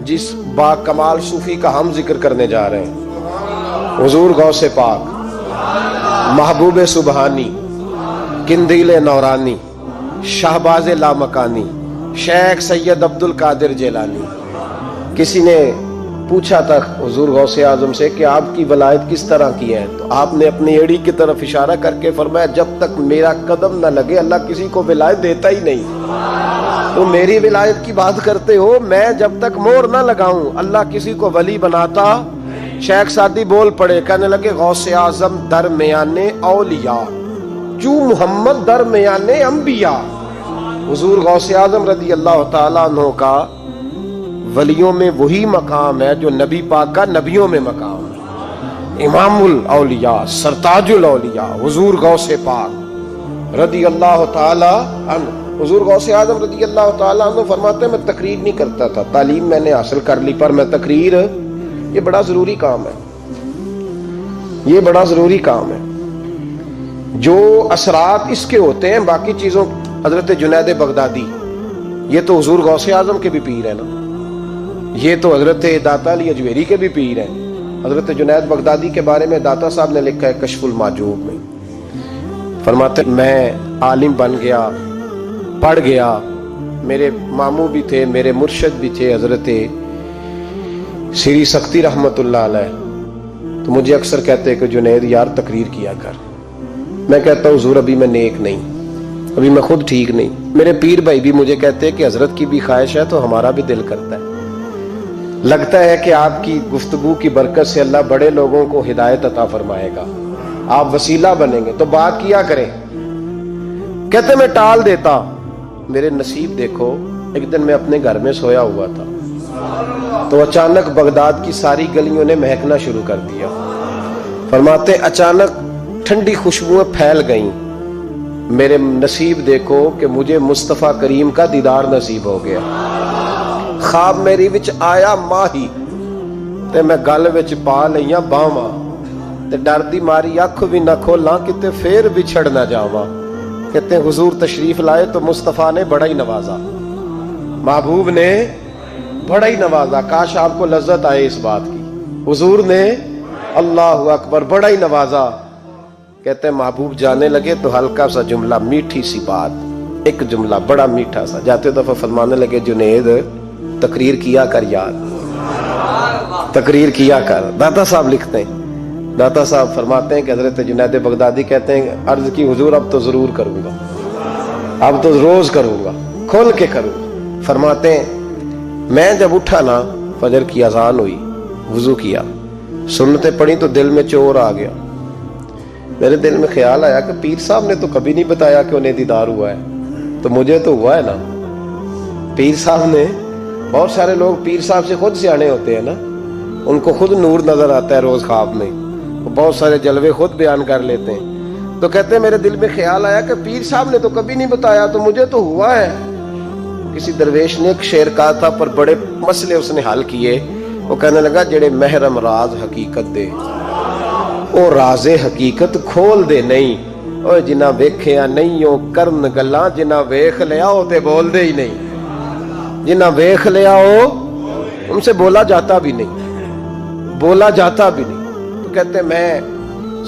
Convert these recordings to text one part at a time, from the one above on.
جس با کمال صوفی کا ہم ذکر کرنے جا رہے ہیں، حضور غوث پاک، محبوب سبحانی، قندیل نورانی، شہباز لامکانی، شیخ سید عبد القادر جیلانی۔ کسی نے پوچھا تھا حضور غوث اعظم سے کہ آپ کی ولایت کس طرح کی ہے، تو آپ نے اپنی ایڑی کی طرف اشارہ کر کے فرمایا جب تک میرا قدم نہ لگے اللہ کسی کو ولایت دیتا ہی نہیں۔ تو میری ولایت کی بات کرتے ہو، میں جب تک مہر نہ لگاؤں اللہ کسی کو ولی بناتا۔ شیخ سعدی بول پڑے، کہنے لگے غوث اعظم درمیان اولیاء جو محمد درمیان انبیاء۔ حضور غوث اعظم رضی اللہ تعالیٰ عنہ کا ولیوں میں وہی مقام ہے جو نبی پاک کا نبیوں میں مقام ہے۔ امام الاولیاء، سرتاج الاولیاء حضور غوث پاک رضی اللہ تعالیٰ عنہ۔ حضور غوث اعظم رضی اللہ تعالیٰ عنہ فرماتے ہیں میں تقریر نہیں کرتا تھا، تعلیم میں نے حاصل کر لی، پر میں تقریر، یہ بڑا ضروری کام ہے، یہ بڑا ضروری کام ہے۔ جو اثرات اس کے ہوتے ہیں باقی چیزوں، حضرت جنید بغدادی یہ تو حضور غوث اعظم کے بھی پیر ہیں نا، یہ تو حضرت داتا علی اجویری کے بھی پیر ہیں۔ حضرت جنید بغدادی کے بارے میں داتا صاحب نے لکھا ہے کشف المعجوب میں، فرماتے میں عالم بن گیا، پڑھ گیا، میرے ماموں بھی تھے، میرے مرشد بھی تھے حضرت سری سختی رحمت اللہ علیہ، تو مجھے اکثر کہتے کہ جنید یار تقریر کیا کر۔ میں کہتا ہوں حضور ابھی میں نیک نہیں، ابھی میں خود ٹھیک نہیں۔ میرے پیر بھائی بھی مجھے کہتے کہ حضرت کی بھی خواہش ہے تو ہمارا بھی دل کرتا ہے، لگتا ہے کہ آپ کی گفتگو کی برکت سے اللہ بڑے لوگوں کو ہدایت عطا فرمائے گا، آپ وسیلہ بنیں گے، تو بات کیا کریں۔ کہتے میں ٹال دیتا، میرے نصیب دیکھو، ایک دن میں اپنے گھر میں سویا ہوا تھا تو اچانک بغداد کی ساری گلیوں نے مہکنا شروع کر دیا۔ فرماتے اچانک ٹھنڈی خوشبوئیں پھیل گئیں، میرے نصیب دیکھو کہ مجھے مصطفیٰ کریم کا دیدار نصیب ہو گیا۔ خواب میری وچ آیا ماہی تے میں گل وچ پا لئیاں باواں تے ڈر دی ماری اکھ بھی نہ کھولاں کتے پھر بچھڑ نہ جاواں۔ کہتے ہیں حضور تشریف لائے تو مصطفیٰ نے بڑا ہی نوازا، محبوب نے بڑا ہی نوازا۔ کاش آپ کو لذت آئے اس بات کی، حضور نے اللہ اکبر بڑا ہی نوازا۔ کہتے ہیں محبوب جانے لگے تو ہلکا سا جملہ، میٹھی سی بات، ایک جملہ بڑا میٹھا سا، جاتے دفعہ فرمانے لگے جنید تقریر کیا کر یار، تقریر کیا کر۔ داتا صاحب لکھتے ہیں، داتا صاحب فرماتے ہیں کہ حضرت جنید بغدادی کہتے ہیں عرض کی حضور اب تو ضرور کروں گا، اب تو روز کروں گا، کھول کے کروں گا۔ فرماتے ہیں میں جب اٹھا نا، فجر کی اذان ہوئی، وضو کیا، سنتیں پڑھی تو دل میں چور آ گیا۔ میرے دل میں خیال آیا کہ پیر صاحب نے تو کبھی نہیں بتایا کہ انہیں دیدار ہوا ہے، تو مجھے تو ہوا ہے نا۔ پیر صاحب نے، بہت سارے لوگ پیر صاحب سے خود سیانے ہوتے ہیں نا، ان کو خود نور نظر آتا ہے روز خواب میں، وہ بہت سارے جلوے خود بیان کر لیتے ہیں۔ تو کہتے ہیں میرے دل میں خیال آیا کہ پیر صاحب نے تو کبھی نہیں بتایا تو مجھے تو ہوا ہے۔ کسی درویش نے ایک شعر کہا تھا پر بڑے مسئلے اس نے حل کیے، وہ کہنے لگا جڑے محرم راز حقیقت دے او راز حقیقت کھول دے نہیں، او جنہ ویکھیا نہیں او کرن گلاں، جنہ ویکھ لیا او تے بول دے ہی نہیں، جنہ ویکھ لیا او ان سے بولا جاتا بھی نہیں، بولا جاتا بھی نہیں۔ تو کہتے میں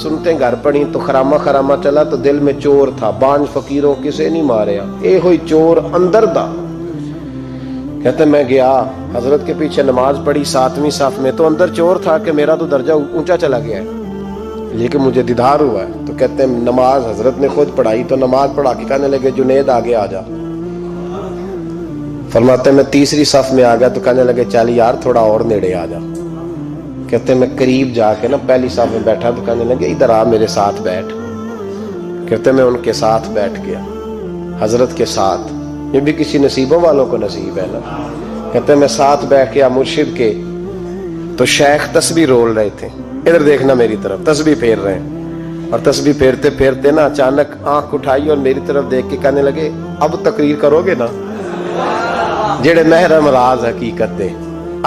سنتے گھر پڑی تو خرامہ خرامہ چلا تو دل میں چور تھا، بانج فقیروں کسے نہیں ماریا، اے ہوئی چور اندر دا۔ کہتے میں گیا حضرت کے پیچھے نماز پڑھی 7ویں صف میں، تو اندر چور تھا کہ میرا تو درجہ اونچا چلا گیا ہے لیکن مجھے دیدار ہوا ہے۔ تو کہتے ہیں نماز حضرت نے خود پڑھائی تو نماز پڑھا کے کہنے لگے جنید آگے آ جا۔ فرماتے ہیں میں 3ری صف میں آ گیا تو کہنے لگے چل یار تھوڑا اور نیڑے آ جا۔ کہتے ہیں میں قریب جا کے نا پہلی صف میں بیٹھا تو کہنے لگے ادھر آ میرے ساتھ بیٹھ۔ کہتے ہیں میں ان کے ساتھ بیٹھ گیا، حضرت کے ساتھ، یہ بھی کسی نصیبوں والوں کو نصیب ہے نا۔ کہتے ہیں میں ساتھ بیٹھ گیا مرشد کے، تو شیخ تسبیح رول رہے تھے، ادھر دیکھنا میری طرف، تسبیح پھیر رہے ہیں، اور تسبیح پھیرتے پھیرتے نا اچانک آنکھ اٹھائی اور میری طرف دیکھ کے کہنے لگے اب تقریر کرو گے نا، جڑے محرم راز حقیقت دے،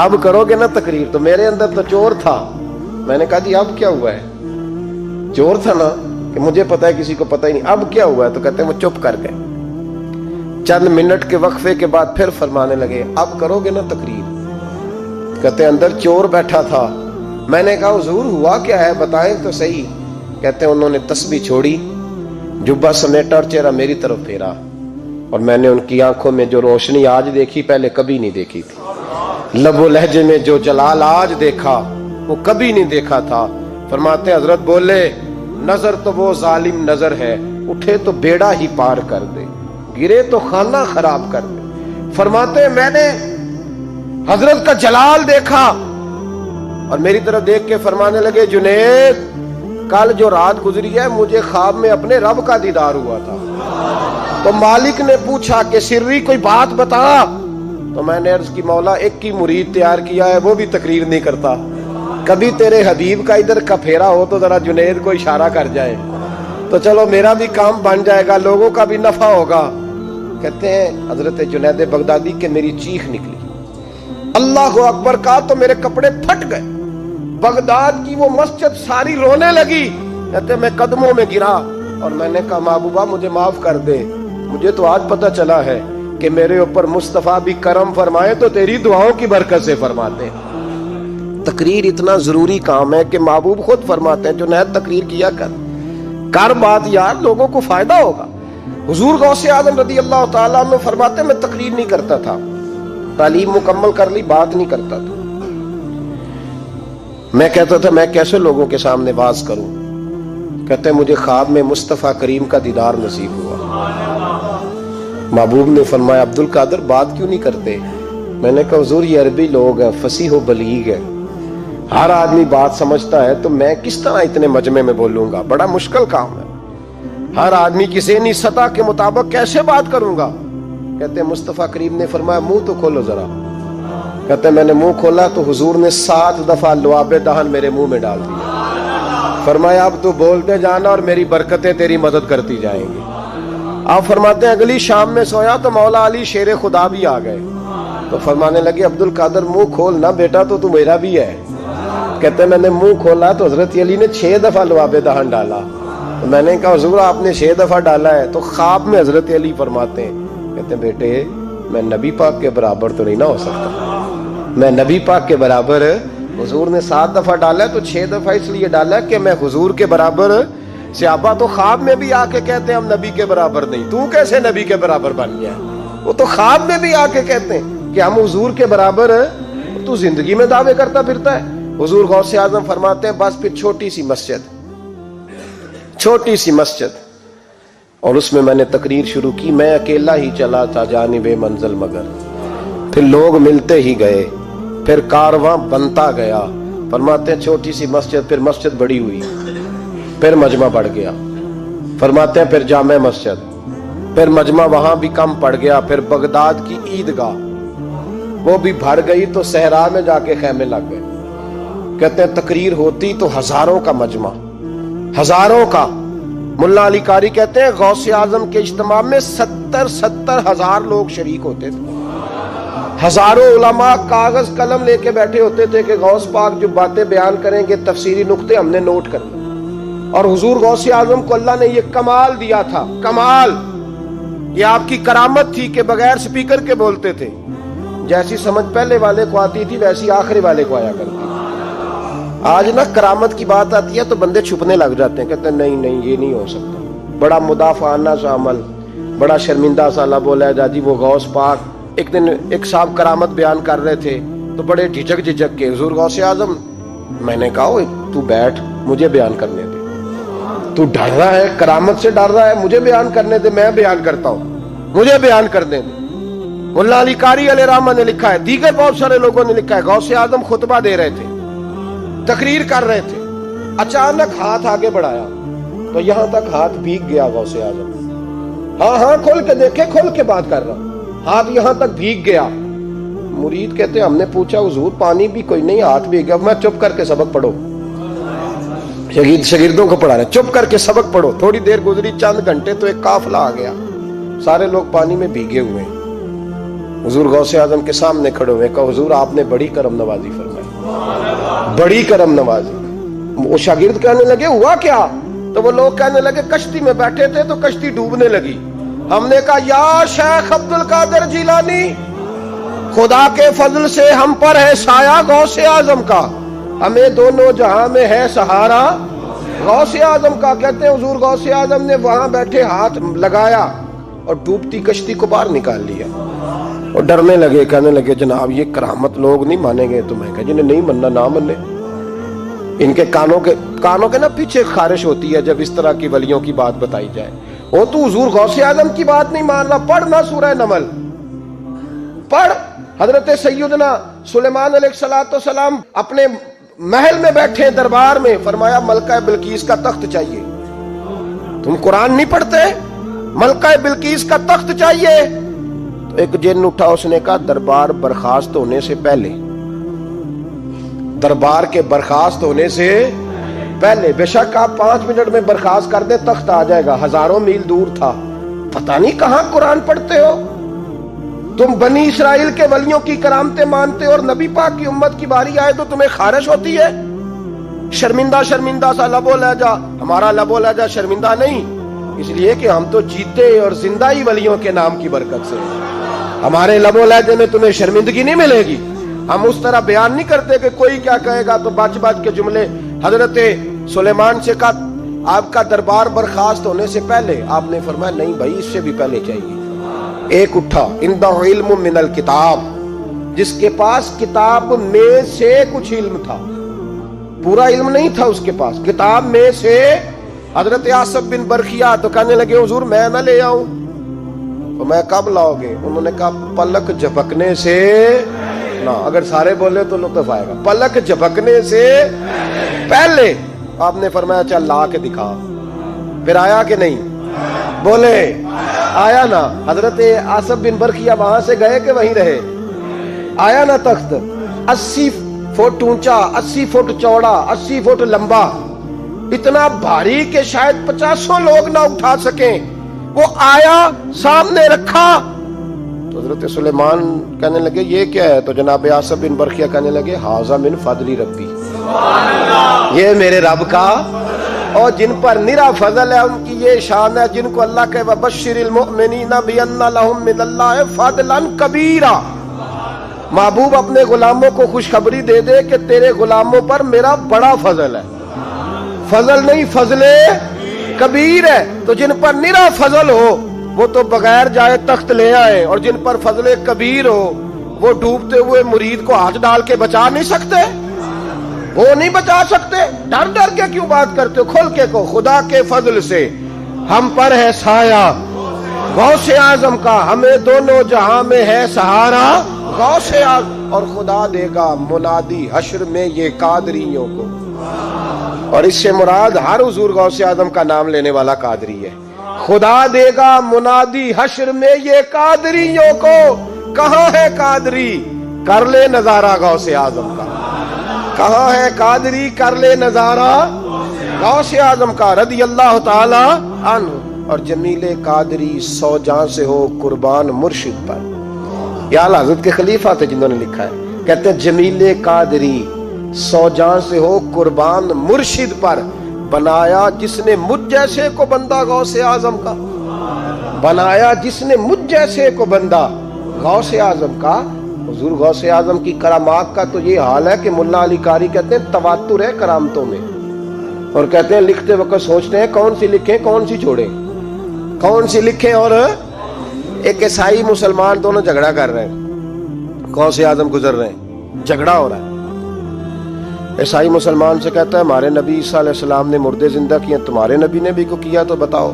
اب کرو گے نا تقریر۔ تو میرے اندر تو چور تھا، میں نے کہا جی اب کیا ہوا ہے، چور تھا نا کہ مجھے پتا ہے کسی کو پتا ہی نہیں، اب کیا ہوا ہے؟ تو کہتے ہیں وہ چپ کر گئے۔ چند منٹ کے وقفے کے بعد پھر فرمانے لگے اب کرو گے نا تقریر؟ کہتے اندر چور بیٹھا تھا. میں نے کہا حضور ہوا کیا ہے بتائیں تو صحیح. کہتے انہوں نے تسبیح چھوڑی, جبہ سمیٹا اور چہرہ میری طرف پھیرا, اور میں نے ان کی آنکھوں میں جو روشنی آج دیکھی پہلے کبھی نہیں دیکھی تھی. لب و لہجے میں جو جلال آج دیکھا وہ کبھی نہیں دیکھا تھا. فرماتے ہیں حضرت بولے نظر تو وہ ظالم نظر ہے, اٹھے تو بیڑا ہی پار کر دے, گرے تو خانہ خراب کر دے. فرماتے ہیں میں نے حضرت کا جلال دیکھا اور میری طرف دیکھ کے فرمانے لگے جنید کل جو رات گزری ہے مجھے خواب میں اپنے رب کا دیدار ہوا تھا. تو مالک نے پوچھا کہ سری کوئی بات بتا, تو میں نے عرض کی مولا ایک ہی مرید تیار کیا ہے وہ بھی تقریر نہیں کرتا, کبھی تیرے حبیب کا ادھر کا پھیرا ہو تو ذرا جنید کو اشارہ کر جائے تو چلو میرا بھی کام بن جائے گا, لوگوں کا بھی نفع ہوگا. کہتے ہیں حضرت جنید بغدادی کہ میری چیخ نکلی, اللہ اکبر کہا تو میرے کپڑے پھٹ گئے. بغداد کی وہ مسجد ساری رونے لگی. کہتے میں قدموں میں گرا اور میں نے کہا محبوبہ مجھے معاف کر دے, مجھے تو آج پتہ چلا ہے کہ میرے اوپر مصطفیٰ بھی کرم فرمائے تو تیری دعاؤں کی برکت سے فرماتے ہیں. تقریر اتنا ضروری کام ہے کہ محبوب خود فرماتے ہیں جنید تقریر کیا کر بات یار, لوگوں کو فائدہ ہوگا. حضور غوث اعظم رضی اللہ تعالیٰ عنہ فرماتے ہیں میں تقریر نہیں کرتا تھا, تعلیم مکمل کر لی بات نہیں کرتا تھا. میں کہتا تھا میں کیسے لوگوں کے سامنے واز کروں. کہتے ہیں مجھے خواب میں مصطفیٰ کریم کا دیدار نصیب ہوا. محبوب نے فرمایا عبد القادر بات کیوں نہیں کرتے. میں نے کہا حضور یہ عربی لوگ ہیں, فصیح و بلیغ ہے, ہر آدمی بات سمجھتا ہے, تو میں کس طرح اتنے مجمع میں بولوں گا, بڑا مشکل کام ہے, ہر آدمی کی ذہنی سطح کے مطابق کیسے بات کروں گا. کہتے ہیں مصطفیٰ کریم نے فرمایا منہ تو کھولو ذرا. کہتے ہیں میں نے منہ کھولا تو حضور نے 7 دفعہ لعاب دہن میرے منہ میں ڈال دیا. فرمایا اب تو بولتے جانا اور میری برکتیں تیری مدد کرتی جائیں گی. آپ فرماتے ہیں اگلی شام میں سویا تو مولا علی شیر خدا بھی آ گئے, تو فرمانے لگے عبد القادر منہ کھول نہ بیٹا تو میرا بھی ہے. کہتے ہیں میں نے منہ کھولا تو حضرت علی نے 6 دفعہ لعاب دہن ڈالا. تو میں نے کہا حضور آپ نے 6 دفعہ ڈالا ہے. تو خواب میں حضرت علی فرماتے ہیں کہتے ہیں بیٹے میں نبی پاک کے برابر تو نہیں نہ ہو سکتا, میں نبی پاک کے برابر, حضور نے 7 دفعہ ڈالا ہے تو 6 دفعہ اس لیے ڈالا کہ میں حضور کے برابر. صحابہ تو خواب میں بھی آ کے کہتے ہیں ہم نبی کے برابر نہیں, تو کیسے نبی کے برابر بن گیا. وہ تو خواب میں بھی آ کے کہتے ہیں کہ ہم حضور کے برابر, تو زندگی میں دعوے کرتا پھرتا ہے. حضور غوث اعظم فرماتے ہیں بس پھر چھوٹی سی مسجد, اور اس میں میں نے تقریر شروع کی. میں اکیلا ہی چلا تھا جانب منزل مگر, پھر لوگ ملتے ہی گئے, پھر کارواں بنتا گیا. فرماتے ہیں چھوٹی سی مسجد, پھر مسجد بڑی ہوئی, پھر مجمع بڑھ گیا. فرماتے ہیں پھر جامع مسجد, پھر مجمع وہاں بھی کم پڑ گیا. پھر بغداد کی عیدگاہ وہ بھی بھر گئی تو صحرا میں جا کے خیمے لگ گئے. کہتے ہیں تقریر ہوتی تو ہزاروں کا مجمع, ہزاروں کا. ملا علی قاری کہتے ہیں غوث اعظم کے اجتماع میں 70 ہزار لوگ شریک ہوتے تھے. ہزاروں علماء کاغذ قلم لے کے بیٹھے ہوتے تھے کہ غوث پاک جو باتیں بیان کریں گے تفسیری نقطے ہم نے نوٹ کرنے. اور حضور غوث اعظم کو اللہ نے یہ کمال دیا تھا, کمال, یہ آپ کی کرامت تھی کہ بغیر سپیکر کے بولتے تھے. جیسی سمجھ پہلے والے کو آتی تھی ویسی آخری والے کو آیا کرتی. آج نا کرامت کی بات آتی ہے تو بندے چھپنے لگ جاتے ہیں, کہتے ہیں نہیں یہ نہیں ہو سکتا. بڑا مدافعانہ سا عمل, بڑا شرمندہ سا لب بولا جا جی وہ غوث پاک. ایک دن ایک صاحب کرامت بیان کر رہے تھے تو بڑے جھجک کے حضور غوث اعظم. میں نے کہا تو بیٹھ مجھے بیان کرنے دے, تو ڈر رہا ہے کرامت سے ڈر رہا ہے, مجھے بیان کرنے دے, میں بیان کرتا ہوں, مجھے بیان کرنے دے. ملا علی قاری علیہ رحمہ نے لکھا ہے, دیگر بہت سارے لوگوں نے لکھا ہے, غوث اعظم خطبہ دے رہے تھے, تقریر کر رہے تھے, اچانک ہاتھ آگے بڑھایا تو یہاں تک ہاتھ بھیگ گیا غوث اعظم. ہاں کھول کے دیکھے, کھول کے بات کر رہا, ہاتھ یہاں تک بھیگ گیا. مرید کہتے ہیں ہم نے پوچھا حضور پانی بھی کوئی نہیں, ہاتھ بھیگ گیا. میں چپ کر کے سبق پڑھو, شاگردوں کو پڑھا رہے, چپ کر کے سبق پڑھو. تھوڑی دیر گزری, چند گھنٹے تو ایک قافلہ آ گیا, سارے لوگ پانی میں بھیگے ہوئے ہیں. حضور غوث اعظم کے سامنے کھڑے ہوئے, کہا حضور آپ نے بڑی کرم نوازی فرمائی, بڑی کرم نوازی. وہ شاگرد کہنے لگے ہوا کیا؟ تو وہ لوگ کہنے لگے کشتی میں بیٹھے تھے تو کشتی ڈوبنے لگی. ہم نے کہا یا شیخ عبد القادر جیلانی خدا کے فضل سے ہم پر ہے سایہ غوث اعظم کا، ہمیں دونوں جہاں میں ہے سہارا غوث اعظم کا۔ کہتے ہیں حضور غوث اعظم نے وہاں بیٹھے ہاتھ لگایا اور ڈوبتی کشتی کو باہر نکال لیا، اور ڈرنے لگے، کہنے لگے جناب یہ کرامت لوگ نہیں مانیں گے تمہیں، کہ جنہیں نہیں مننا نہ منے۔ ان کے کانوں کے نا پیچھے خارش ہوتی ہے جب اس طرح کی ولیوں کی بات بتائی جائے۔ وہ تو حضور غوث اعظم کی بات نہیں مان رہا، پڑھنا سورہ نمل پڑھ۔ حضرت سیدنا سلیمان علیہ السلام اپنے محل میں بیٹھے دربار میں، فرمایا ملکہ بلقیس کا تخت چاہیے۔ تم قرآن نہیں پڑھتے؟ ملکہ بلقیس کا تخت چاہیے۔ تو ایک جن اٹھا، اس نے کہا دربار برخاست ہونے سے پہلے، دربار کے برخاست ہونے سے پہلے، بے شک آپ 5 منٹ میں برخاست کر دے تخت آ جائے گا، ہزاروں میل دور تھا۔ پتہ نہیں کہاں قرآن پڑھتے ہو تم، بنی اسرائیل کے ولیوں کی کرامتیں مانتے اور نبی پاک کی امت کی باری آئے تو تمہیں خارش ہوتی ہے۔ شرمندہ سا لب و لہجہ، ہمارا لب و لہجہ شرمندہ نہیں، اس لیے کہ ہم تو جیتے اور زندہ ہی ولیوں کے نام کی برکت سے، ہمارے لب و لہجے میں تمہیں شرمندگی نہیں ملے گی۔ ہم اس طرح بیان نہیں کرتے کہ کوئی کیا کہے گا تو بچ کے جملے۔ حضرت سلیمان سے کہا آپ کا دربار برخاست ہونے سے پہلے، آپ نے فرمایا نہیں بھائی اس سے بھی پہلے چاہیے۔ ایک اٹھا، عندہ علم من الکتاب، جس کے پاس کتاب میں سے کچھ علم تھا، پورا علم نہیں تھا اس کے پاس، کتاب میں سے۔ حضرت آصف بن برخیا تو کہنے لگے حضور میں نہ لے آؤں، تو میں کب لاؤ گے؟ انہوں نے کہا پلک جھپکنے سے نہ، اگر سارے بولے تو لطف آئے گا، پلک جھپکنے سے پہلے۔ آپ نے فرمایا چل لا کے دکھا، پھر آیا کہ نہیں؟ بولے آیا نا۔ حضرت آصف بن برخیا وہاں سے گئے کہ وہیں رہے؟ آیا نا تخت، 80 فٹ اونچا، 80 فٹ چوڑا، 80 فٹ لمبا، اتنا بھاری کہ شاید 50 لوگ نہ اٹھا سکیں۔ وہ آیا، سامنے رکھا، تو حضرت سلیمان کہنے لگے یہ کیا ہے؟ تو جناب آصف بن برخیا کہنے لگے ھذا من فضل ربی، یہ میرے رب کا، اور جن پر نرا فضل ہے ان کی یہ شان ہے جن کو اللہ کے وبشر المؤمنین بان لهم من اللہ فضلا کبیرا۔ محبوب اپنے غلاموں کو خوشخبری دے دے کہ تیرے غلاموں پر میرا بڑا فضل ہے، فضل نہیں فضل کبیر ہے۔ تو جن پر نرا فضل ہو وہ تو بغیر جائے تخت لے آئے، اور جن پر فضل کبیر ہو وہ ڈوبتے ہوئے مرید کو ہاتھ ڈال کے بچا نہیں سکتے، وہ نہیں بچا سکتے۔ ڈر کے کیوں بات کرتے ہو؟ کھول کے کو، خدا کے فضل سے ہم پر ہے سایہ غوث اعظم کا، ہمیں دونوں جہاں میں ہے سہارا غوث اعظم، اور خدا دے گا منادی حشر میں یہ قادریوں کو۔ اور اس سے مراد ہر حضور غوث اعظم کا نام لینے والا قادری ہے۔ خدا دے گا منادی حشر میں یہ قادریوں کو۔ کہاں ہے قادری؟ کر لے نظارہ غوث اعظم کا۔ کہاں ہے قادری؟ کر لے نظارہ غوث اعظم کا رضی اللہ تعالی عنہ۔ اور جمیل قادری 100 جان سے ہو قربان مرشد پر۔ یہ اعلیٰ حضرت کے خلیفہ تھے جنہوں نے لکھا ہے، کہتے ہیں جمیل قادری 100 جان سے ہو قربان مرشد پر، بنایا جس نے مجھ جیسے کو بندہ غوث اعظم کا، بنایا جس نے مجھ جیسے کو بندہ غوث اعظم کا۔ حضور غوث اعظم کی کرامات کا تو یہ حال ہے کہ ملا علی قاری کہتے ہیں تواتر ہے کرامتوں میں، اور کہتے ہیں لکھتے وقت سوچتے ہیں کون سی لکھیں کون سی چھوڑیں، کون سی لکھیں۔ اور ایک عیسائی مسلمان دونوں جھگڑا کر رہے ہیں، غوث اعظم گزر رہے ہیں، جھگڑا ہو رہا ہے۔ عیسائی مسلمان سے کہتا ہے ہمارے نبی عیسیٰ علیہ السلام نے مردے زندہ کیے، تمہارے نبی نے بھی کو کیا تو بتاؤ۔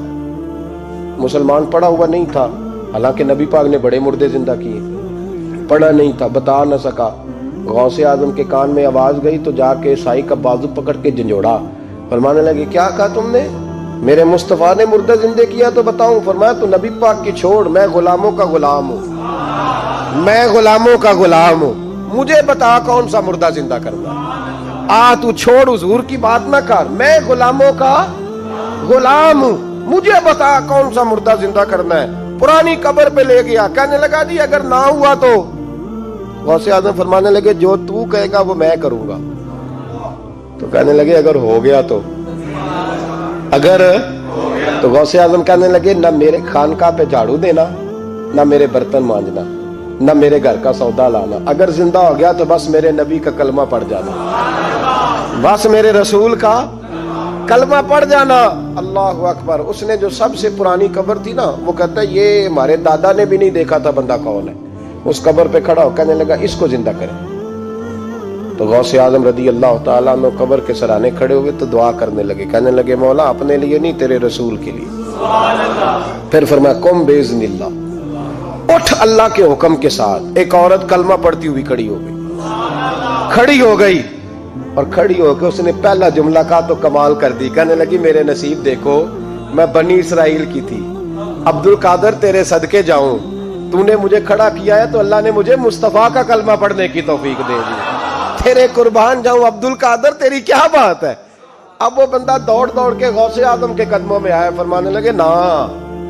مسلمان پڑھا ہوا نہیں تھا، حالانکہ نبی پاک نے بڑے مردے زندہ کیے، پڑھا نہیں تھا، بتا نہ سکا۔ غوث اعظم کے کان میں آواز گئی تو جا کے عیسائی کا بازو پکڑ کے جھنجھوڑا، فرمانے لگے کیا کہا تم نے؟ میرے مصطفیٰ نے مردہ زندہ کیا تو بتاؤں؟ فرمایا تو نبی پاک کی چھوڑ، میں غلاموں کا غلام ہوں، میں غلاموں کا غلام ہوں، مجھے بتا کون سا مردہ زندہ کرنا۔ تو چھوڑ حضور کی بات نہ کر، میں غلاموں کا غلام ہوں، مجھے بتا کون سا مردہ زندہ کرنا ہے۔ پرانی قبر پہ لے گیا، کہنے لگا جی اگر نہ ہوا تو؟ غوث اعظم فرمانے لگے جو تو کہے گا وہ میں کروں گا۔ تو کہنے لگے اگر ہو گیا تو؟ اگر تو غوث اعظم کہنے لگے نہ میرے خانقاہ پہ جھاڑو دینا، نہ میرے برتن مانجنا، نہ میرے گھر کا سودا لانا، اگر زندہ ہو گیا تو بس میرے نبی کا کلمہ پڑھ جانا، بس میرے رسول کا کلمہ پڑھ جانا۔ اللہ اکبر۔ اس نے جو سب سے پرانی قبر تھی نا، وہ کہتا ہے یہ ہمارے دادا نے بھی نہیں دیکھا تھا بندہ کون ہے۔ اس قبر پہ کھڑا ہو کہنے لگا اس کو زندہ کریں۔ تو غوث اعظم رضی اللہ تعالیٰ عنہ قبر کے سرانے کھڑے ہوئے تو دعا کرنے لگے، کہنے لگے مولا اپنے لیے نہیں، تیرے رسول کے لیے۔ پھر فرمایا قم باذن اللہ، اٹھ اللہ کے حکم کے ساتھ۔ ایک عورت کلمہ پڑھتی ہوئی کھڑی ہو گئی، اور کھڑی ہو کے اس نے پہلا جملہ کہا تو کمال کر دی، کہنے لگی میرے نصیب دیکھو، میں بنی اسرائیل کی تھی، عبد القادر تیرے صدقے جاؤں، تو نے مجھے کھڑا کیا ہے تو اللہ نے مجھے مصطفیٰ کا کلمہ پڑھنے کی توفیق دے دی، تیرے قربان جاؤں عبد القادر، تیری کیا بات ہے۔ اب وہ بندہ دوڑ دوڑ کے غوث اعظم کے قدموں میں آیا، فرمانے لگے نا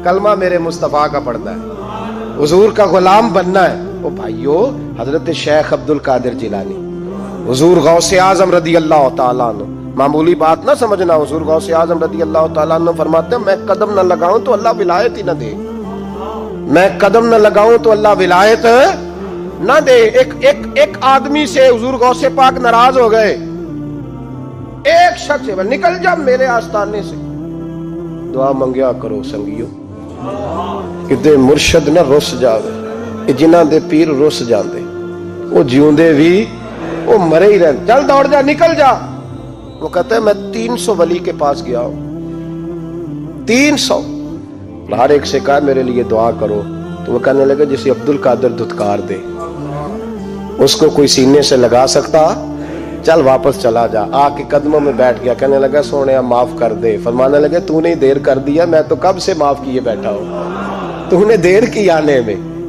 کلمہ میرے مصطفیٰ کا پڑھنا ہے، حضور کا غلام بننا ہے۔ او بھائیو، حضرت شیخ عبد القادر جیلانی، حضور غوث اعظم رضی اللہ تعالیٰ عنہ، معمولی بات نہ سمجھنا، حضور غوث اعظم رضی اللہ تعالیٰ عنہ فرماتے ہیں میں قدم نہ لگاؤں تو اللہ ولایت ہی نہ دے، میں قدم نہ لگاؤں تو اللہ ولایت نہ دے۔ ایک آدمی سے حضور غوث پاک ناراض ہو گئے، ایک شخص سے، نکل جا میرے آستانے سے۔ دعا منگیا کرو سنگیو، کتے مرشد نہ رس جاوے، جنہاں دے پیر رس جاندے، وہ جیوندے بھی وہ مرے ہی رہتے، چل دوڑ جا، نکل جا۔ وہ کہتا ہے میں 300 ولی کے پاس گیا ہوں، 300، ہر ایک سے کہا میرے لیے دعا کرو، تو وہ کہنے لگا جسے عبد القادر دھتکار دے، اس کو کوئی سینے سے لگا سکتا، چل واپس چلا جا۔ آ کے قدموں میں بیٹھ گیا، کہنے لگا سونے معاف کر دے۔ فرمانے لگے تو نے دیر کر دیا، میں تو کب سے معاف کیے بیٹھا ہوں، تو نے دیر کی آنے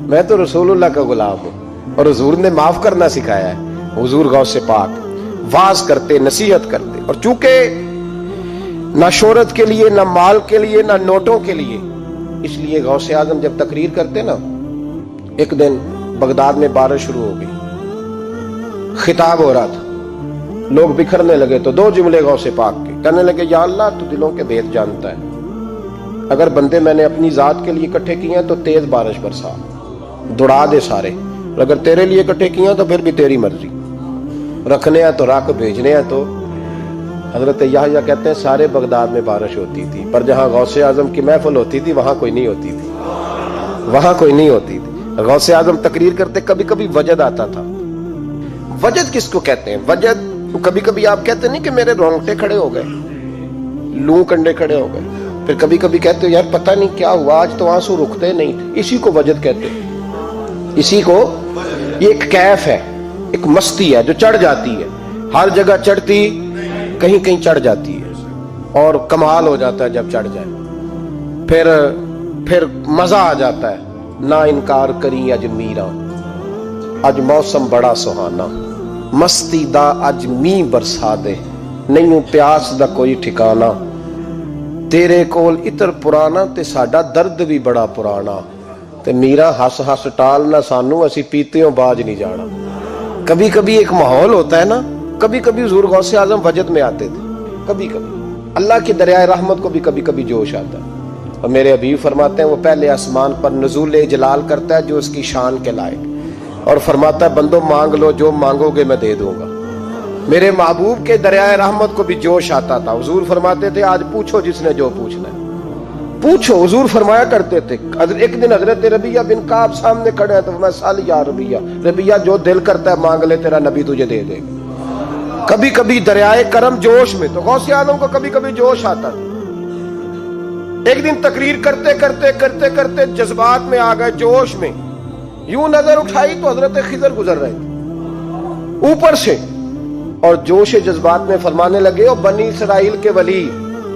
میں تو رسول اللہ کا غلام ہوں، اور حضور نے معاف کرنا سکھایا ہے۔ حضور غوث پاک واز کرتے، نصیحت کرتے، اور چونکہ نہ شہرت کے لیے، نہ مال کے لیے، نہ نوٹوں کے لیے، اس لیے غوث اعظم جب تقریر کرتے نا، ایک دن بغداد میں بارش شروع ہو گئی، خطاب ہو رہا تھا، لوگ بکھرنے لگے، تو 2 جملے غوث پاک کے، کہنے لگے یا اللہ تو دلوں کے بھید جانتا ہے، اگر بندے میں نے اپنی ذات کے لیے اکٹھے کیے ہیں تو تیز بارش برسا، دوڑا دے سارے، اگر تیرے لیے اکٹھے کیے ہیں تو پھر بھی تیری مرضی، رکھنے ہیں تو رکھ، بھیجنے ہیں تو۔ حضرت یحییٰ کہتے ہیں سارے بغداد میں بارش ہوتی تھی، پر جہاں غوث اعظم کی محفل ہوتی تھی وہاں کوئی نہیں ہوتی تھی، غوث اعظم تقریر کرتے کبھی کبھی وجد آتا تھا۔ وجد کس کو کہتے ہیں؟ وجد کبھی کبھی آپ کہتے نہیں کہ میرے رونگٹے کھڑے ہو گئے، لوں کنڈے کھڑے ہو گئے، پھر کبھی کبھی کہتے ہو یار پتہ نہیں کیا ہوا، آج تو آنسو رکتے نہیں تھے، اسی کو وجد کہتے ہیں۔ اسی کو، یہ ایک کیف ہے، ایک مستی ہے جو چڑھ جاتی ہے، ہر جگہ چڑھتی، کہیں کہیں چڑھ جاتی ہے، اور کمال ہو جاتا ہے جب چڑھ جائے، پھر مزہ آ جاتا ہے۔ نہ انکار کری اج میراں، اج موسم بڑا سہانا، مستی دا اج می برسا دے، نہیں پیاس دا کوئی ٹھکانا، تیرے کول اتر پرانا تے ساڈا درد بھی بڑا پرانا، تے میرا ہس ہس ٹال نہ سانو، اسی پیتیوں باج نہیں جانا۔ کبھی کبھی ایک ماحول ہوتا ہے نا، کبھی کبھی حضور غوث اعظم وجد میں آتے تھے، کبھی کبھی اللہ کی دریائے رحمت کو بھی کبھی کبھی جوش آتا ہے، اور میرے حبیب فرماتے ہیں وہ پہلے آسمان پر نزول جلال کرتا ہے جو اس کی شان کے لائق، اور فرماتا ہے بندو مانگ لو جو مانگو گے میں دے دوں گا۔ میرے محبوب کے دریائے رحمت کو بھی جوش آتا تھا، حضور فرماتے تھے آج پوچھو جس نے جو پوچھنا ہے پوچھو، حضور فرمایا کرتے تھے۔ ایک دن حضرت ربیہ بن کعب سامنے کھڑے ہیں تو میں سال یا ربیہ جو دل کرتا ہے مانگ لے، تیرا نبی تجھے دے دے گا۔ کبھی کبھی دریائے کرم جوش میں، تو غوث اعظم کو کبھی کبھی جوش آتا تھا۔ ایک دن تقریر کرتے کرتے کرتے کرتے جذبات میں آ گئے، جوش میں، یوں نظر اٹھائی تو حضرت خضر گزر رہے تھے اوپر سے، اور جوش جذبات میں فرمانے لگے او بنی اسرائیل کے ولی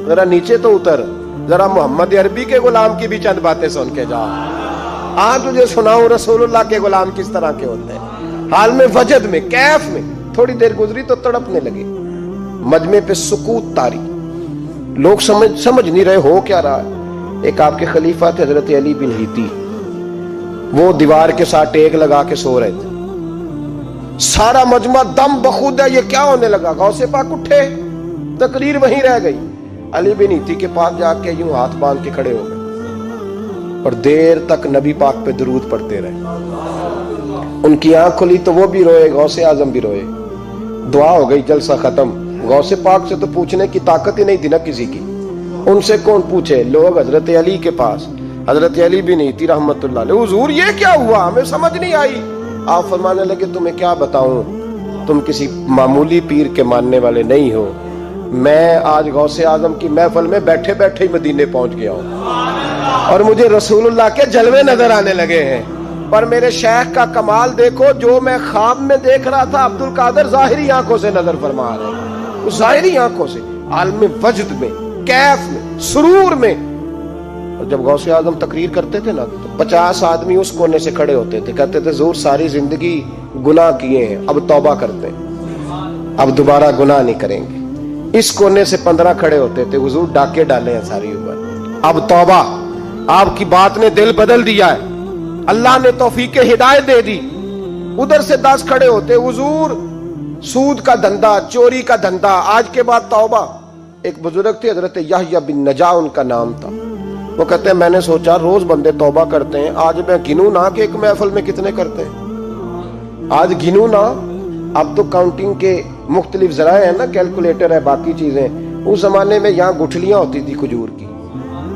ذرا نیچے تو اتر، ذرا محمد عربی کے غلام کی بھی چند باتیں سن کے جا، آج تجھے سناؤں رسول اللہ کے غلام کس طرح کے ہوتے ہیں۔ حال میں وجد میں، کیف میں، تھوڑی دیر گزری تو تڑپنے لگے، مجمع پہ سکوت تاری، لوگ سمجھ نہیں رہے ہو کیا رہا ہے۔ ایک آپ کے خلیفہ تھے حضرت علی بن ہیتی، وہ دیوار کے ساتھ ٹیک لگا کے سو رہے تھے، سارا مجمع دم بخود ہے، یہ کیا ہونے لگا؟ غوث پاک اٹھے، تقریر وہیں رہ گئی، علی بن ہیتی کے پاس جا کے یوں ہاتھ باندھ کے کھڑے ہو گئے، اور دیر تک نبی پاک پہ درود پڑھتے رہے۔ ان کی آنکھ کھلی تو وہ بھی روئے, غوث اعظم بھی روئے. دعا ہو گئی, جلسہ ختم. غوث پاک سے تو پوچھنے کی طاقت ہی نہیں تھی نا کسی کی, ان سے کون پوچھے؟ لوگ حضرت علی کے پاس, حضرت علی بھی نہیں تھی رحمت اللہ علیہ. حضور یہ کیا ہوا, ہمیں سمجھ نہیں آئی. آپ فرمانے لگے تمہیں کیا بتاؤں, تم کسی معمولی پیر کے ماننے والے نہیں ہو. میں آج غوث اعظم کی محفل میں بیٹھے بیٹھے ہی مدینے پہنچ گیا ہوں اور مجھے رسول اللہ کے جلوے نظر آنے لگے ہیں. پر میرے شیخ کا کمال دیکھو, جو میں خواب میں دیکھ رہا تھا عبد القادر ظاہری آنکھوں سے نظر فرما رہے ہیں, ظاہری آنکھوں سے, عالم وجد میں, کیف میں, سرور میں. اور جب غوث اعظم تقریر کرتے تھے نا تو 50 آدمی اس کونے سے کھڑے ہوتے تھے, کہتے تھے حضور ساری زندگی گناہ کیے ہیں, اب توبہ کرتے ہیں, اب دوبارہ گناہ نہیں کریں گے. اس کونے سے 15 کھڑے ہوتے تھے, حضور ڈاکے ڈالے ہیں ساری عمر, اب توبہ. آپ کی بات نے دل بدل دیا ہے, اللہ نے توفیق ہدایت دے دی. ادھر سے 10 کھڑے ہوتے, حضور سود کا دھندا, چوری کا دھندا, آج کے بعد توبہ. ایک بزرگ تھے حضرت یحییٰ بن نجا ان کا نام تھا. وہ کہتے ہیں میں نے سوچا روز بندے توبہ کرتے ہیں, آج میں گنوں نہ کہ ایک محفل میں کتنے کرتے ہیں, آج گنوں نہ. اب تو کاؤنٹنگ کے مختلف ذرائع ہیں نا, کیلکولیٹر ہے, باقی چیزیں. اس زمانے میں یہاں گٹھلیاں ہوتی تھی کھجور کی,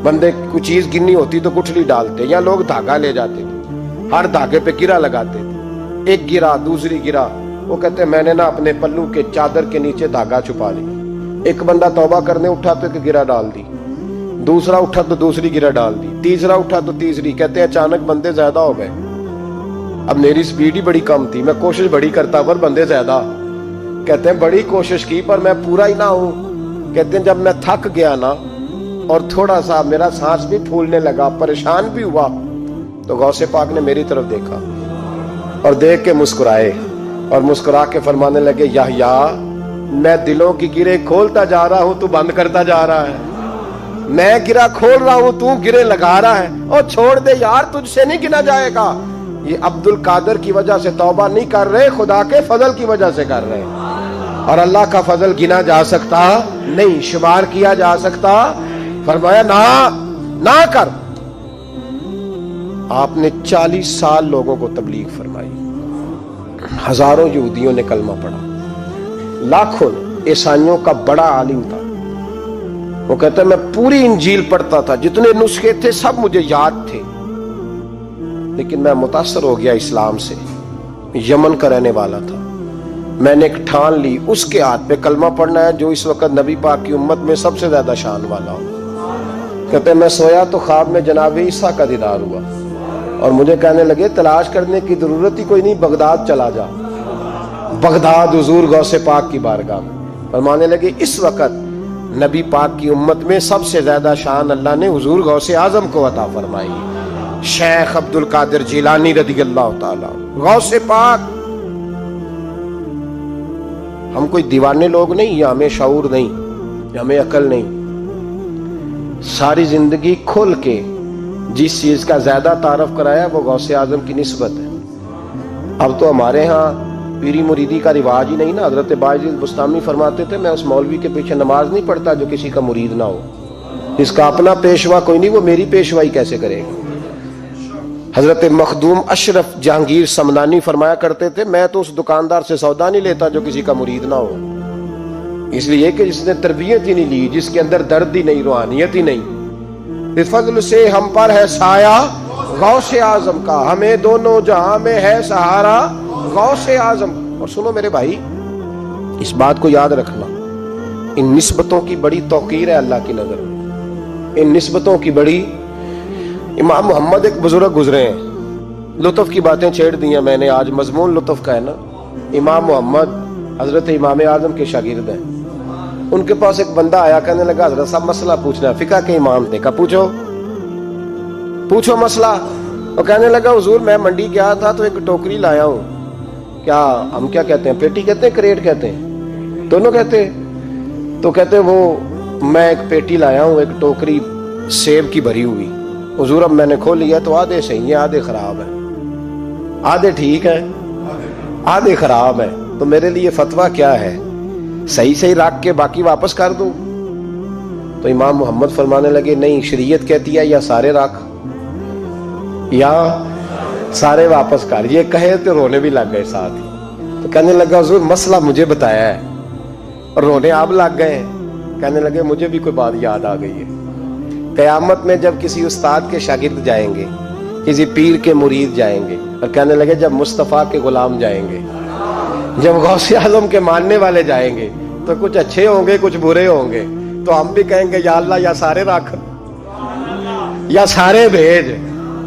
بندے کوئی چیز گننی ہوتی تو گٹھلی ڈالتے, یا لوگ دھاگا لے جاتے تھے, ہر دھاگے پہ گرہ لگاتے تھے, ایک گرہ دوسری گرہ. وہ کہتے ہیں میں نے نا اپنے پلو کے چادر کے نیچے دھاگا چھپا لی. ایک بندہ توبہ کرنے اٹھا تو ایک گرہ ڈال دی, دوسرا اٹھا تو دوسری گرہ ڈال دی, تیسرا اٹھا تو تیسری. کہتے ہیں اچانک بندے زیادہ ہو گئے. اب میری سپیڈ ہی بڑی کم تھی, میں کوشش بڑی کرتا پر بندے زیادہ. کہتے ہیں بڑی کوشش کی پر میں پورا ہی نہ ہوں. کہتے ہیں جب میں تھک گیا نا اور تھوڑا سا میرا سانس بھی پھولنے لگا, پریشان بھی ہوا, تو غوث پاک نے میری طرف دیکھا اور دیکھ کے مسکرائے اور مسکرا کے فرمانے لگے یحییٰ میں دلوں کی گرے کھولتا جا رہا ہوں, تو بند کرتا جا رہا ہے. میں گرہ کھول رہا ہوں, تو گرے لگا رہا ہے. اور چھوڑ دے یار, تجھ سے نہیں گنا جائے گا. یہ عبد القادر کی وجہ سے توبہ نہیں کر رہے, خدا کے فضل کی وجہ سے کر رہے. اور اللہ کا فضل گنا جا سکتا نہیں, شمار کیا جا سکتا. فرمایا نہ کر. آپ نے 40 سال لوگوں کو تبلیغ فرمائی, ہزاروں یہودیوں نے کلمہ پڑھا, لاکھوں عیسائیوں کا بڑا عالم تھا. وہ کہتا ہے میں پوری انجیل پڑھتا تھا, جتنے نسخے تھے سب مجھے یاد تھے, لیکن میں متاثر ہو گیا اسلام سے. یمن کا رہنے والا تھا. میں نے ایک ٹھان لی, اس کے ہاتھ پہ کلمہ پڑھنا ہے جو اس وقت نبی پاک کی امت میں سب سے زیادہ شان والا ہو. کہتے ہیں میں سویا تو خواب میں جناب عیسیٰ کا دیدار ہوا اور مجھے کہنے لگے تلاش کرنے کی ضرورت ہی کوئی نہیں, بغداد چلا جا. بغداد حضور غوث پاک کی بارگاہ میں. فرمانے لگے اس وقت نبی پاک کی امت میں سب سے زیادہ شان اللہ نے حضور غوث اعظم کو عطا فرمائی, شیخ عبد القادر جیلانی رضی اللہ تعالیٰ. غوث پاک. ہم کوئی دیوانے لوگ نہیں, یا ہمیں شعور نہیں, یا ہمیں عقل نہیں. ساری زندگی کھل کے جس چیز کا زیادہ تعارف کرایا وہ غوث اعظم کی نسبت ہے. اب تو ہمارے ہاں پیری مریدی کا رواج ہی نہیں نا. حضرت باعزید بستامی فرماتے تھے میں اس مولوی کے پیچھے نماز نہیں پڑھتا جو کسی کا مرید نہ ہو. اس کا اپنا پیشوا کوئی نہیں, وہ میری پیشوائی کیسے کرے گا. حضرت مخدوم اشرف جہانگیر سمنانی فرمایا کرتے تھے میں تو اس دکاندار سے سودا نہیں لیتا جو کسی کا مرید نہ ہو. اس لیے کہ جس نے تربیت ہی نہیں لی, جس کے اندر درد ہی نہیں, روحانیت ہی نہیں. فضل سے ہم پر ہے سایہ غوث اعظم کا, ہمیں دونوں جہاں میں ہے سہارا غوث اعظم. اور سنو میرے بھائی, اس بات کو یاد رکھنا, ان نسبتوں کی بڑی توقیر ہے اللہ کی نظر میں. ان نسبتوں کی بڑی. امام محمد ایک بزرگ گزرے ہیں, لطف کی باتیں چھیڑ دی ہیں میں نے, آج مضمون لطف کا ہے نا. امام محمد حضرت امام اعظم کے شاگرد ہیں. ان کے پاس ایک بندہ آیا, کہنے لگا حضرت صاحب مسئلہ پوچھنا ہے. فقہ کے امام تھے. کہا پوچھو مسئلہ. وہ کہنے لگا حضور میں منڈی گیا تھا تو ایک ٹوکری لایا ہوں. کیا ہم کیا کہتے ہیں, پیٹی کہتے ہیں کریٹ کہتے ہیں, دونوں کہتے ہیں. تو کہتے وہ میں ایک پیٹی لایا ہوں, ایک ٹوکری سیب کی بھری ہوئی. حضور اب میں نے کھول لیا تو آدھے صحیح ہیں, آدھے خراب ہیں, آدھے ٹھیک ہیں, آدھے خراب ہیں. تو میرے لیے فتویٰ کیا ہے, صحیح رکھ کے باقی واپس کر دوں؟ تو امام محمد فرمانے لگے نہیں, شریعت کہتی ہے یا سارے رکھ, یا سارے واپس کر. یہ کہے تو رونے بھی لگ گئے ساتھ ہی. تو کہنے لگا حضور مسئلہ مجھے بتایا ہے, اور رونے آپ لگ گئے. کہنے لگے مجھے بھی کوئی بات یاد آ گئی ہے. قیامت میں جب کسی استاد کے شاگرد جائیں گے, کسی پیر کے مرید جائیں گے, اور کہنے لگے جب مصطفیٰ کے غلام جائیں گے, جب غوث اعظم کے ماننے والے جائیں گے, تو کچھ اچھے ہوں گے کچھ برے ہوں گے. تو ہم بھی کہیں گے یا اللہ یا سارے رکھ, یا سارے بھیج,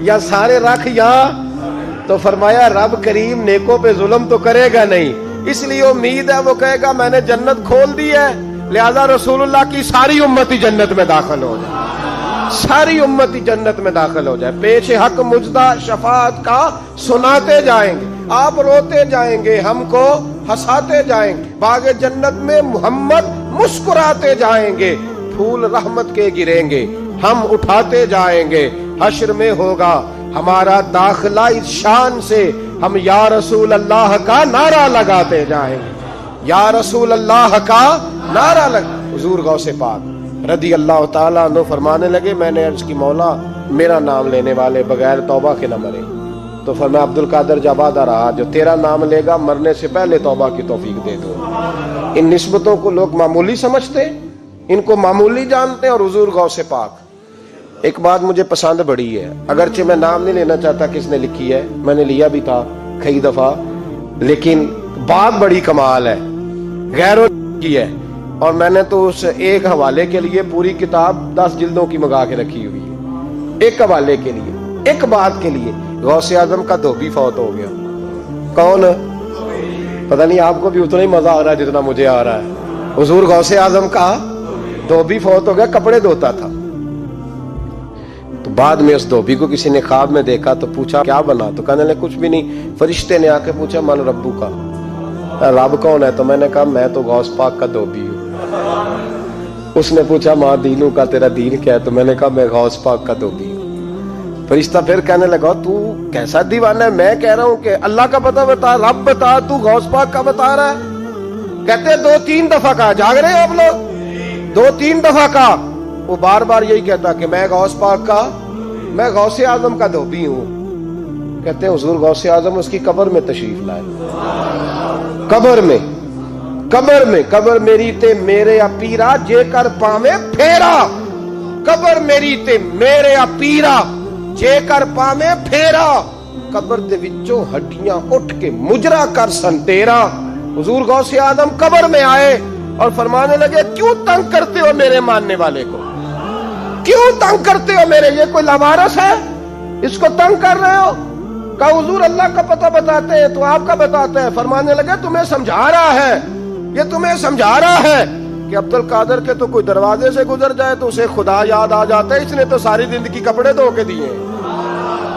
یا سارے رکھ, یا. تو فرمایا رب کریم نیکوں پہ ظلم تو کرے گا نہیں, اس لیے امید ہے وہ کہے گا میں نے جنت کھول دی ہے, لہذا رسول اللہ کی ساری امتی جنت میں داخل ہو جائے, ساری امتی جنت میں داخل ہو جائے. پیش حق مجدہ شفاعت کا سناتے جائیں گے, آپ روتے جائیں گے, ہم کو ہنساتے جائیں گے, باغ جنت میں محمد مسکراتے جائیں گے, پھول رحمت کے گریں گے, ہم اٹھاتے جائیں گے. حشر میں ہوگا ہمارا داخلہ اس شان سے, ہم یا رسول اللہ کا نعرہ لگاتے جائیں گے, یا رسول اللہ کا نعرہ حضور غوث پاک رضی اللہ تعالیٰ عنہ فرمانے لگے میں نے عرض کی مولا میرا نام لینے والے بغیر توبہ کے نہ مرے. تو فرمایا عبد القادر جب وعدہ رہا جو تیرا نام لے گا مرنے سے پہلے توبہ کی توفیق دے دو. ان نسبتوں کو لوگ معمولی سمجھتے, ان کو معمولی جانتے ہیں, اور حضور غوث پاک. ایک بات مجھے پسند بڑی ہے, اگرچہ میں نام نہیں لینا چاہتا کس نے لکھی ہے, میں نے لیا بھی تھا کئی دفعہ, لیکن بات بڑی کمال ہے, غیروں کی ہے, اور میں نے تو اس ایک حوالے کے لیے پوری کتاب 10 جلدوں کی منگا کے رکھی ہوئی ہے, ایک حوالے کے لیے, ایک بات کے لیے. غوث اعظم کا دھوبی فوت ہو گیا. کون؟ پتہ نہیں آپ کو بھی اتنا ہی مزہ آ رہا ہے جتنا مجھے آ رہا ہے. حضور غوث اعظم کا دھوبی فوت ہو گیا, کپڑے دھوتا تھا. تو بعد میں اس دھوبی کو کسی نے خواب میں دیکھا تو پوچھا کیا بنا, تو کہنے لگے کچھ بھی نہیں. فرشتے نے آ کے پوچھا من ربو کا, رب کون ہے؟ تو میں نے کہا میں تو غوث پاک کا دھوبی ہوں. اس نے پوچھا ماں دینوں کا تیرا دین کیا ہے؟ تو میں نے کہا میں غوث پاک کا دھوبی ہوں. فرشتہ پھر کہنے لگا تو کیسا دیوانہ ہے, میں کہہ رہا ہوں کہ اللہ کا پتہ بتا, رب بتا, تو غوث پاک کا بتا رہا ہے. کہتے 2-3 دفعہ کہا, جاگ رہے ہیں آپ لوگ, 2-3 دفعہ کہا. وہ بار بار یہی کہتا کہ میں غوث پاک کا, میں غوث اعظم کا دھوبی ہوں. کہتے ہیں حضور غوث اعظم اس کی قبر میں تشریف لائے. قبر میری تے میرے اپیرا جے کر پاوے پھیرا, قبر میری تے میرے اپیرا جے کر پاوے پھیرا, قبر دے وچوں ہڈیاں اٹھ کے مجرا کر سن تیرا. حضور غوث اعظم قبر میں آئے اور فرمانے لگے کیوں تنگ کرتے ہو میرے ماننے والے کو, کیوں تنگ کرتے ہو میرے, یہ کوئی لوارث ہے اس کو تنگ کر رہے ہو؟ کہا حضور اللہ کا پتہ بتاتے ہیں تو آپ کا بتاتے ہیں. فرمانے لگے تمہیں سمجھا رہا ہے, یہ تمہیں سمجھا رہا ہے کہ عبد القادر کے تو کوئی دروازے سے گزر جائے تو اسے خدا یاد آ جاتا ہے, اس نے تو ساری زندگی کپڑے دھو کے دیے.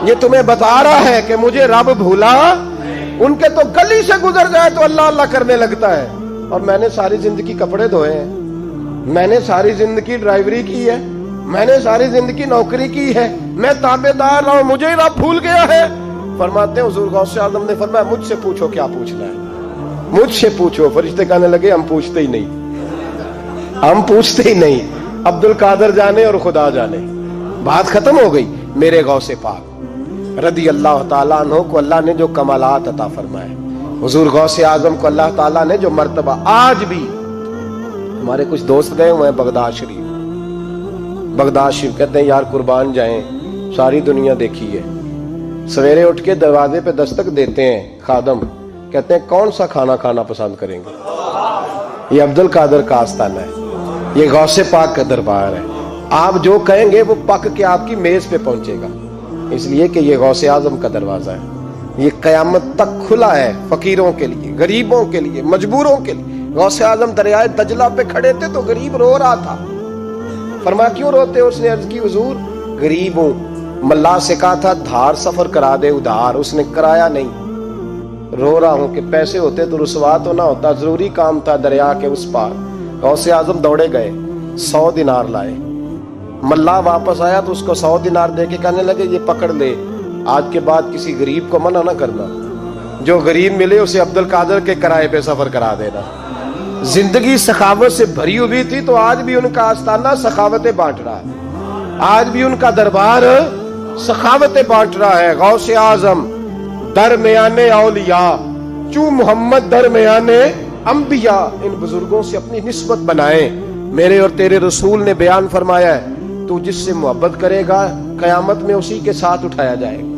یہ تمہیں بتا رہا ہے کہ مجھے رب بھولا, ان کے تو گلی سے گزر جائے تو اللہ اللہ کرنے لگتا ہے, اور میں نے ساری زندگی کپڑے دھوئے ہیں, میں نے ساری زندگی ڈرائیوری کی ہے, میں نے ساری زندگی نوکری کی ہے, میں تابعدار رہا ہوں, مجھے ہی رب بھول گیا ہے. فرماتے ہیں حضور غوث اعظم نے فرمایا مجھ سے پوچھو کیا پوچھنا ہے, مجھ سے پوچھو. فرشتے کہنے لگے ہم پوچھتے ہی نہیں, ہم پوچھتے ہی نہیں, عبد القادر جانے اور خدا جانے. بات ختم ہو گئی. میرے غوث پاک رضی اللہ تعالیٰ عنہ کو اللہ نے جو کمالات عطا فرمائے, حضور غوث اعظم کو اللہ تعالیٰ نے جو مرتبہ, آج بھی ہمارے کچھ دوست گئے ہوئے ہیں بغداد شریف, بغداد شریف کہتے ہیں یار قربان جائیں, ساری دنیا دیکھی ہے. سویرے اٹھ کے دروازے پہ دستک دیتے ہیں خادم, کہتے ہیں کون سا کھانا کھانا پسند کریں گے. یہ عبد القادر کا آستانہ ہے, یہ غوث پاک کا دربار ہے. آپ جو کہیں گے وہ پک کے آپ کی میز پہ پہنچے گا, اس لیے کہ یہ غوث اعظم کا دروازہ ہے. یہ قیامت تک کھلا ہے فقیروں کے لیے, غریبوں کے لیے, مجبوروں کے لیے. غوث اعظم دریائے دجلہ پہ کھڑے تھے تو غریب رو رہا تھا. فرمایا کیوں روتے ہو؟ اس نے عرض کی حضور غریب ہوں, ملا سے کہا تھا دھار سفر کرا دے ادھار, اس نے کرایا نہیں, رو رہا ہوں کہ پیسے ہوتے تو رسوا تو نہ ہوتا, ضروری کام تھا دریا کے اس پار. غوث اعظم دوڑے گئے, 100 دینار لائے. ملا واپس آیا تو اس کو 100 دینار دے کے کہنے لگے یہ پکڑ لے, آج کے بعد کسی غریب کو منع نہ کرنا, جو غریب ملے اسے عبد القادر کے کرائے پہ سفر کرا دینا. زندگی سخاوت سے بھری ہوئی تھی تو آج بھی ان کا آستانہ سخاوتیں بانٹ رہا ہے, آج بھی ان کا دربار سخاوتیں بانٹ رہا ہے. غوث اعظم درمیانے اولیاء، چوں محمد درمیانے انبیاء، ان بزرگوں سے اپنی نسبت بنائیں۔ میرے اور تیرے رسول نے بیان فرمایا ہے تو جس سے محبت کرے گا قیامت میں اسی کے ساتھ اٹھایا جائے گا۔